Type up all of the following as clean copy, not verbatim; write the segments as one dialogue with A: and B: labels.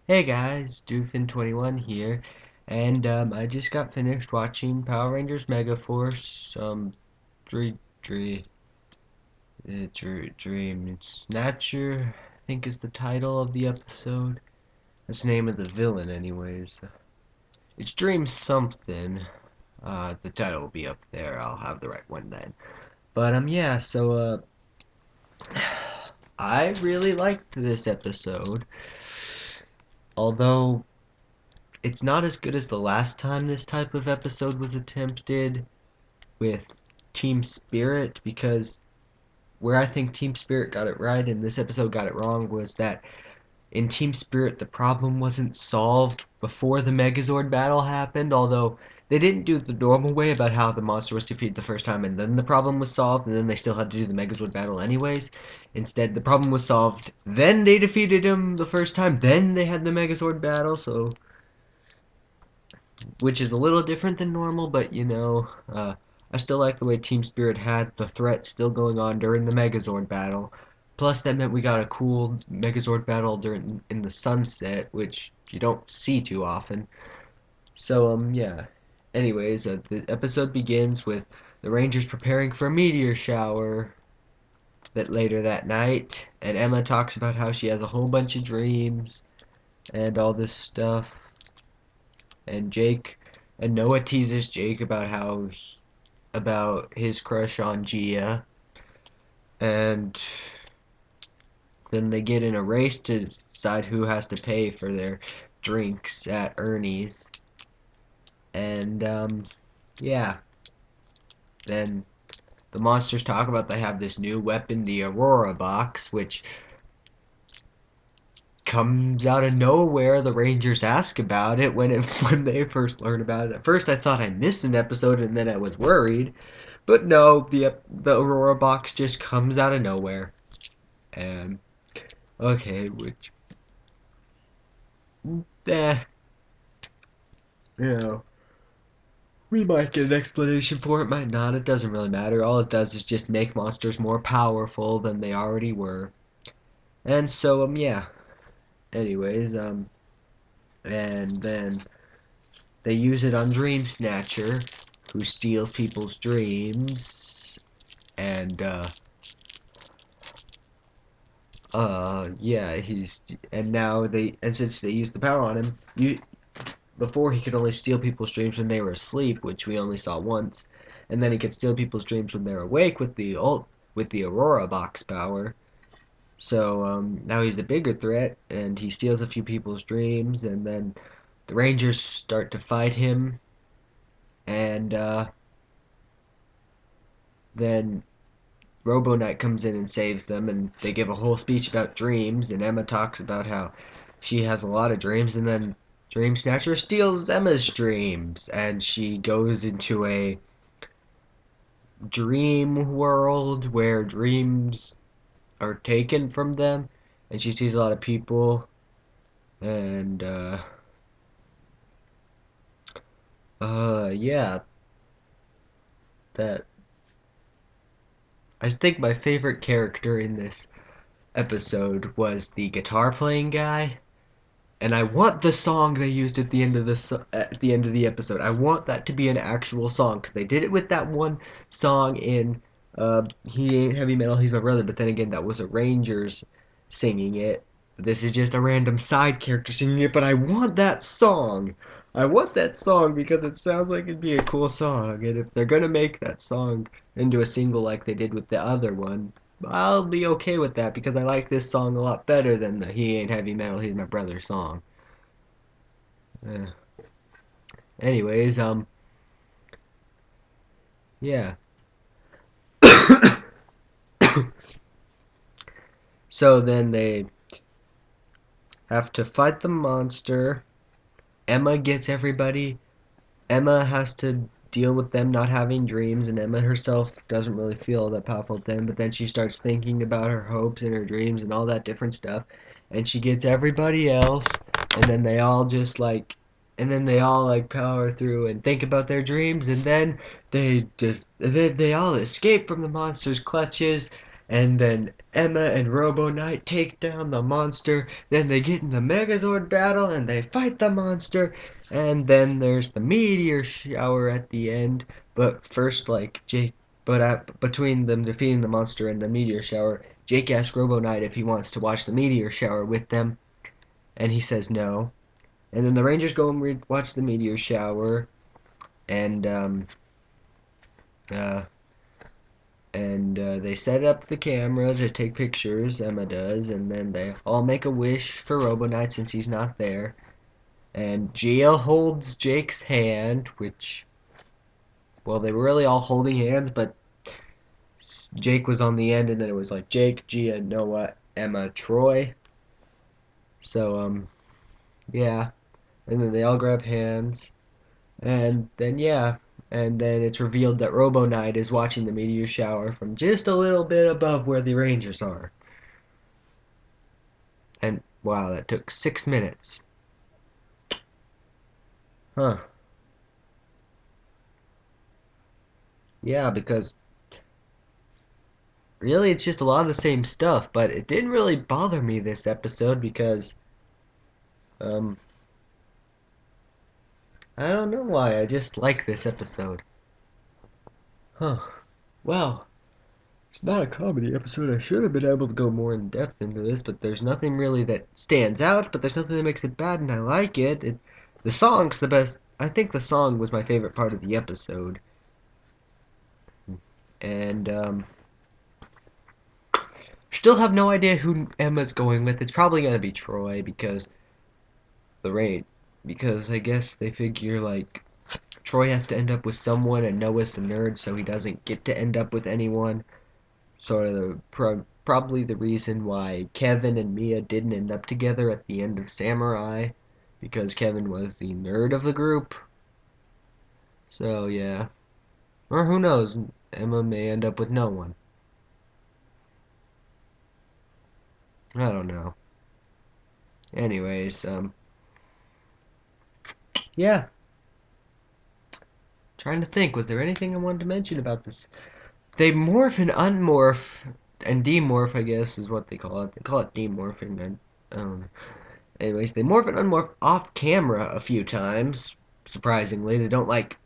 A: Hey guys, Doofin21 here, and I just got finished watching Power Rangers Megaforce, Dream, Dream Snatcher, I think is the title of the episode. That's the name of the villain anyways. It's Dream something. The title will be up there, I'll have the right one then. But, yeah, so, I really liked this episode, although it's not as good as the last time this type of episode was attempted with Team Spirit, because where I think Team Spirit got it right and this episode got it wrong was that in Team Spirit the problem wasn't solved before the Megazord battle happened, although they didn't do it the normal way about how the monster was defeated the first time and then the problem was solved and then they still had to do the Megazord battle anyways. Instead, the problem was solved, then they defeated him the first time, then they had the Megazord battle, so which is a little different than normal, but I still like the way Team Spirit had the threat still going on during the Megazord battle. Plus, that meant we got a cool Megazord battle during in the sunset, which you don't see too often. So, yeah. Anyways, the episode begins with the Rangers preparing for a meteor shower that later that night, and Emma talks about how she has a whole bunch of dreams and all this stuff, and Jake and Noah teases Jake about about his crush on Gia, and then they get in a race to decide who has to pay for their drinks at Ernie's, and yeah, then the monsters talk about they have this new weapon, the Aurora box, which comes out of nowhere. The Rangers ask about it when they first learn about it. At first, I thought I missed an episode, and then I was worried. But no, the Aurora box just comes out of nowhere. And okay, which eh, you know, we might get an explanation for it, might not. It doesn't really matter. All it does is just make monsters more powerful than they already were. And so yeah. Anyways, and then they use it on Dream Snatcher, who steals people's dreams, and yeah, and now and since they use the power on him, before he could only steal people's dreams when they were asleep, which we only saw once, and then he could steal people's dreams when they're awake with the Aurora box power. So now he's a bigger threat, and he steals a few people's dreams, and then the Rangers start to fight him, and then Robo Knight comes in and saves them, and they give a whole speech about dreams, and Emma talks about how she has a lot of dreams, and then Dream Snatcher steals Emma's dreams, and she goes into a dream world where dreams are taken from them, and she sees a lot of people, and yeah, that I think my favorite character in this episode was the guitar playing guy. And I want the song they used at the end of the episode. I want that to be an actual song, because they did it with that one song in He Ain't Heavy Metal, He's My Brother. But then again, that was a Rangers singing it. This is just a random side character singing it. But I want that song. I want that song because it sounds like it'd be a cool song. And if they're gonna make that song into a single like they did with the other one, I'll be okay with that because I like this song a lot better than the He Ain't Heavy Metal, He's My Brother song. Uh, anyways, yeah. So then they have to fight the monster. Emma gets everybody. Emma has to deal with them not having dreams, and Emma herself doesn't really feel that powerful then, but then she starts thinking about her hopes and her dreams and all that different stuff, and she gets everybody else, and then they all just like and then they all like power through and think about their dreams, and then they all escape from the monster's clutches, And then Emma and Robo Knight take down the monster. Then they get in the Megazord battle and they fight the monster. And then there's the meteor shower at the end. But first, like Jake, between them defeating the monster and the meteor shower, Jake asks Robo Knight if he wants to watch the meteor shower with them, and he says no. And then the Rangers go and watch the meteor shower, and uh, they set up the camera to take pictures. Emma does, and then they all make a wish for Robo Knight since he's not there. And Gia holds Jake's hand, which, well, they were really all holding hands, but Jake was on the end, and then it was like Jake, Gia, Noah, Emma, Troy. So yeah, and then they all grab hands, and then yeah, and then it's revealed that Robo Knight is watching the meteor shower from just a little bit above where the Rangers are. And wow, that took 6 minutes. Huh. Yeah, because really it's just a lot of the same stuff, but it didn't really bother me this episode because um I don't know why. I just like this episode. Huh. Well, it's not a comedy episode. I should have been able to go more in depth into this, but there's nothing really that stands out, but there's nothing that makes it bad, and I like it. The song's the best. I think the song was my favorite part of the episode. And still have no idea who Emma's going with. It's probably gonna be Troy because the rain. Because I guess they figure like Troy has to end up with someone, and Noah's the nerd, so he doesn't get to end up with anyone. Sort of probably the reason why Kevin and Mia didn't end up together at the end of Samurai, because Kevin was the nerd of the group. So yeah, or who knows, Emma may end up with no one. I don't know. Anyways, yeah. Trying to think, was there anything I wanted to mention about this? They morph and unmorph and demorph, I guess, is what they call it. They call it demorphing. I don't know. Anyways, they morph and unmorph off camera a few times. Surprisingly, they don't like.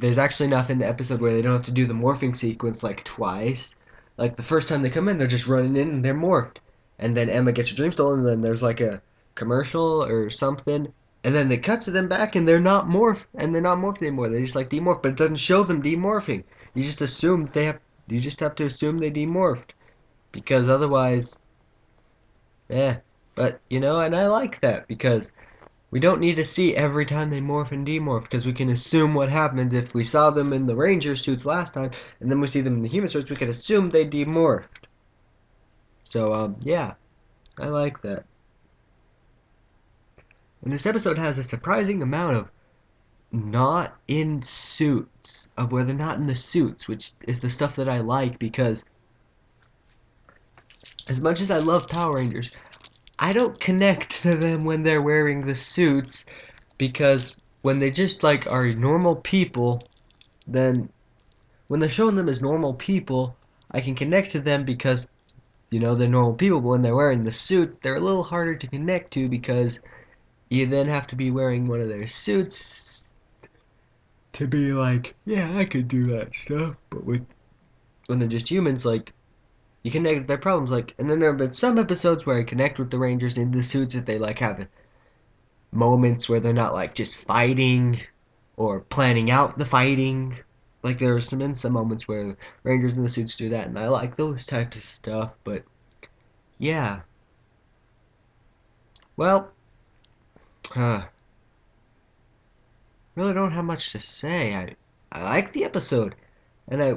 A: There's actually enough in the episode where they don't have to do the morphing sequence like twice. Like the first time they come in, they're just running in and they're morphed. And then Emma gets her dream stolen, and then there's like a commercial or something. And then they cut to them back and they're not morphed and they're not morphed anymore. They just like demorph, but it doesn't show them demorphing. You just assume they have you just have to assume they demorphed. Because otherwise but and I like that because we don't need to see every time they morph and demorph because we can assume what happens if we saw them in the ranger suits last time and then we see them in the human suits, we can assume they demorphed. So yeah, I like that. And this episode has a surprising amount of not in suits, of where they're not in the suits, which is the stuff that I like because as much as I love Power Rangers, I don't connect to them when they're wearing the suits because when they just like are normal people, then when they're showing them as normal people, I can connect to them because they're normal people, but when they're wearing the suit, they're a little harder to connect to because you then have to be wearing one of their suits to be like, yeah, I could do that stuff. But when they're just humans, like you connect with their problems, like, and then there have been some episodes where I connect with the Rangers in the suits that they like have moments where they're not like just fighting or planning out the fighting. Like there are some moments where Rangers in the suits do that, and I like those types of stuff. But yeah, well, uh, really don't have much to say. I like the episode, and I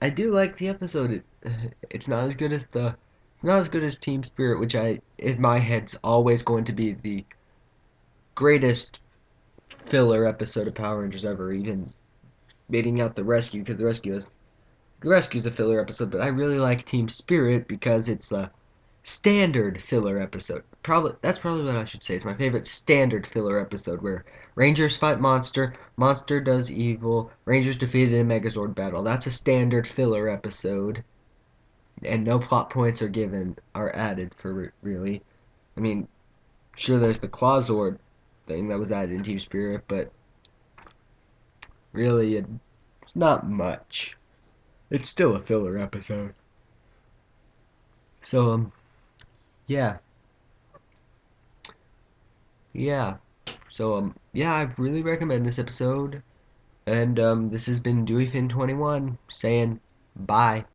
A: I do like the episode. It's not as good as Team Spirit, which in my head's always going to be the greatest filler episode of Power Rangers ever, even beating out the Rescue because the Rescue's a filler episode. But I really like Team Spirit because it's standard filler episode. Probably that's probably what I should say. It's my favorite standard filler episode where Rangers fight Monster, Monster does evil, Rangers defeated in Megazord battle. That's a standard filler episode, and no plot points are added for really. I mean, sure, there's the Clawzord thing that was added in Team Spirit, but really, it's not much. It's still a filler episode. So, yeah, yeah. So, yeah, I really recommend this episode. And this has been DeweyFin21 saying bye.